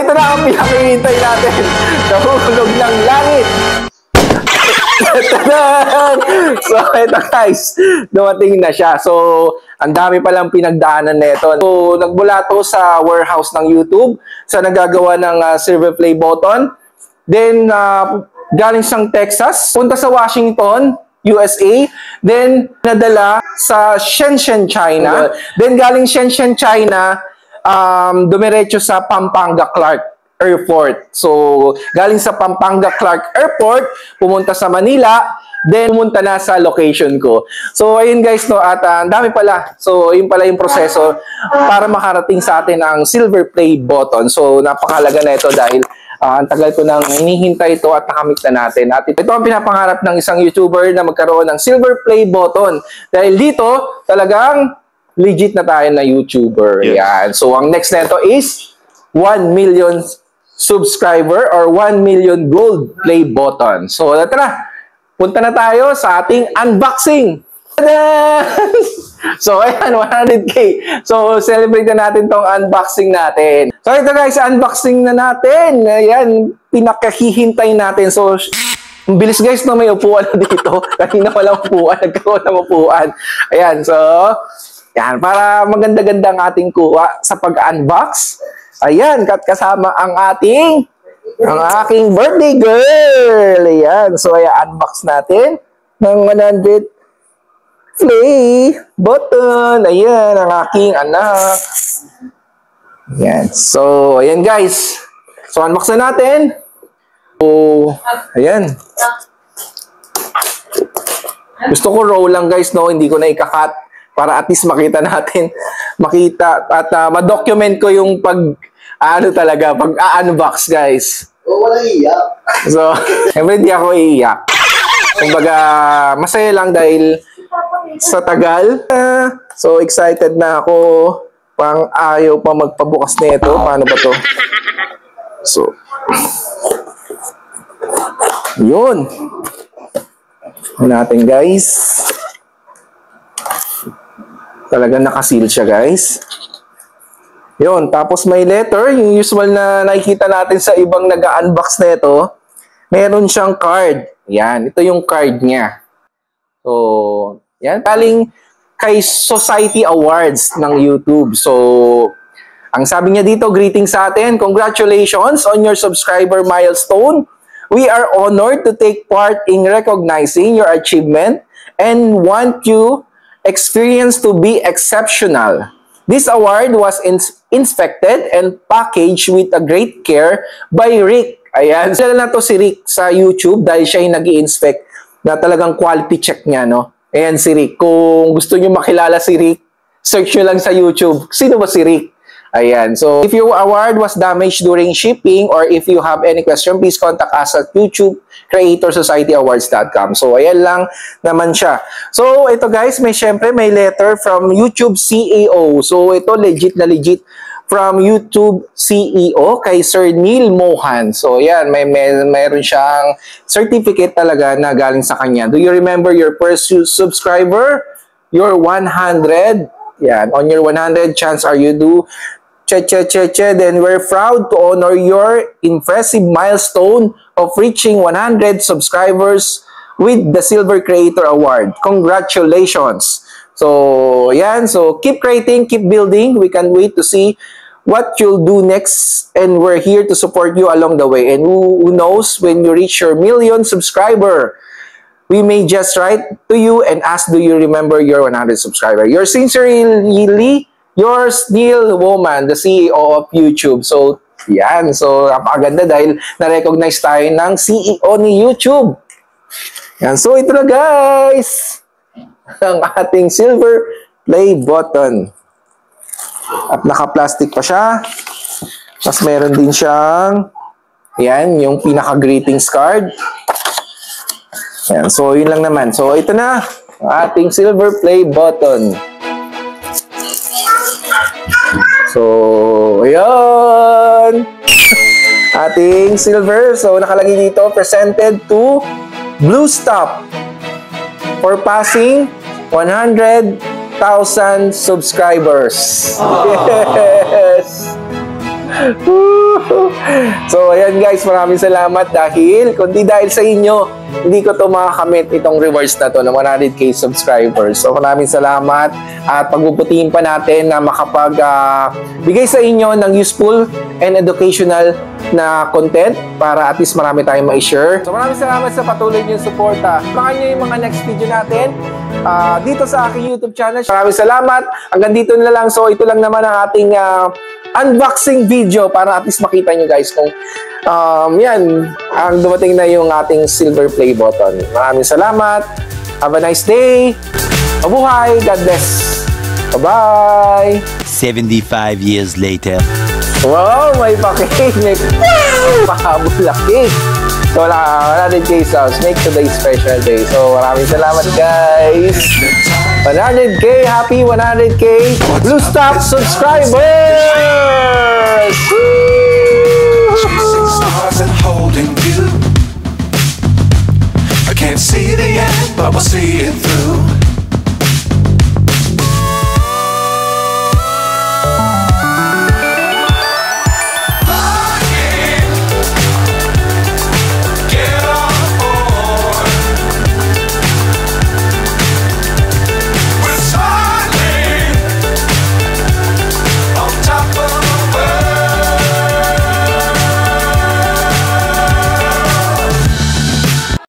ito na ang pinakihintay natin. Nahulog ng langit. So, ito guys, dumating na siya. So, ang dami palang pinagdaanan nito. So, nagmula to sa warehouse ng YouTube, sa nagagawa ng silver play button. Then, galing siyang Texas, punta sa Washington, USA. Then, nadala sa Shenzhen, China. Then, galing Shenzhen, China, dumiretso sa Pampanga Clark Airport. So, galing sa Pampanga Clark Airport, pumunta sa Manila, then pumunta na sa location ko. So, ayun guys, no, at ang dami pala. So, yun pala yung proseso para makarating sa atin ang silver play button. So, napakalaga na ito dahil ang tagal ko nang hinihintay ito at nakamit na natin. At ito ang pinapangarap ng isang YouTuber na magkaroon ng silver play button. Dahil dito, talagang legit na tayo na YouTuber. Yes. Yan. So, ang next na ito is 1 million subscriber or 1 million gold play button. So, tara, punta na tayo sa ating unboxing. So, ayan, 100k. So, celebrate na natin tong unboxing natin. So, ito guys, unboxing na natin. Ayan, pinakahihintay natin. So, bilis guys, no, may upuan na dito. Kanina walang upuan, nagkaroon ng upuan. Ayan, so, yan, para maganda-ganda ang ating kuha sa pag-unbox. Ayan, kasama ang aking birthday girl. Ayan, so ayan, unbox natin ng 100 play button. Ayan, ang aking anak. Ayan, so ayan guys. So unbox na natin. So, ayan. Gusto ko raw lang guys, no, hindi ko na ikakat. Para at least makita natin, at ma-document ko yung pag-unbox guys. Walang iiyak. So, siyempre hindi ako iiyak. Kumbaga, masaya lang dahil sa tagal. So, excited na ako. Pang ayaw pa magpabukas nito. Paano ba to? So, yun. Natin guys. Talagang nakaseal siya guys. Yun, tapos may letter, yung usual na nakikita natin sa ibang nag-unbox na ito. Meron siyang card. Yan, ito yung card niya. So, yan, galing kay Society Awards ng YouTube. So, ang sabi niya dito, greetings sa atin. Congratulations on your subscriber milestone. We are honored to take part in recognizing your achievement and want you experience to be exceptional. This award was inspected and packaged with a great care by Rick. Ayan, sila na to si Rick sa YouTube dahil siya yung nag-i-inspect na talagang quality check niya, no? Ayan si Rick. Kung gusto niyo makilala si Rick, search nyo lang sa YouTube. Sino ba si Rick? Ayan. So, if your award was damaged during shipping or if you have any question, please contact us at YouTubeCreatorSocietyAwards.com. So, ayan lang naman siya. So, ito guys, syempre may letter from YouTube CEO. So, ito legit na legit from YouTube CEO kay Sir Neil Mohan. So, yan, mayroon siyang certificate talaga na galing sa kanya. Do you remember your first subscriber? Your 100? Yan, on your 100 chance are you do? Then we're proud to honor your impressive milestone of reaching 100 subscribers with the Silver Creator Award. Congratulations! So, yan. So, keep creating, keep building. We can't wait to see what you'll do next. And we're here to support you along the way. And who knows, when you reach your 1 million subscriber, we may just write to you and ask, do you remember your 100 subscriber? You're sincerely, yours, Neil Woman, the CEO of YouTube. So, yan. So, napakaganda dahil na-recognize tayo ng CEO ni YouTube. Yan. So, ito na guys. Ang ating silver play button. At naka-plastic pa siya. Tapos meron din siyang, yan, yung pinaka-greetings card. Yan. So, yun lang naman. So, ito na. Ang ating silver play button. So, ayan. Ating silver. So, nakalagay dito, presented to Blue Stop for passing 100,000 subscribers. Yes. So, ayan guys, maraming salamat dahil, kundi dahil sa inyo, hindi ko to makakamit itong rewards na to ng 100k subscribers. So, maraming salamat at pagbubutihin pa natin na bigay sa inyo ng useful and educational na content para at least marami tayong ma-share. So, maraming salamat sa patuloy niyong suporta. Abangan niyo yung mga next video natin dito sa aking YouTube channel. Maraming salamat. Hanggang dito na lang. So, ito lang naman ang ating unboxing video para at least makita nyo guys kung yan, ang dumating na yung ating silver play button. Maraming salamat. Have a nice day. Mabuhay. God bless. Bye-bye. 75 years later. Wow, may pa-cake. May pahabol na cake. So, 100k subs. Make today special day. So, maraming salamat guys. 100k. Happy 100k. Blue Stock subscribers! Woo!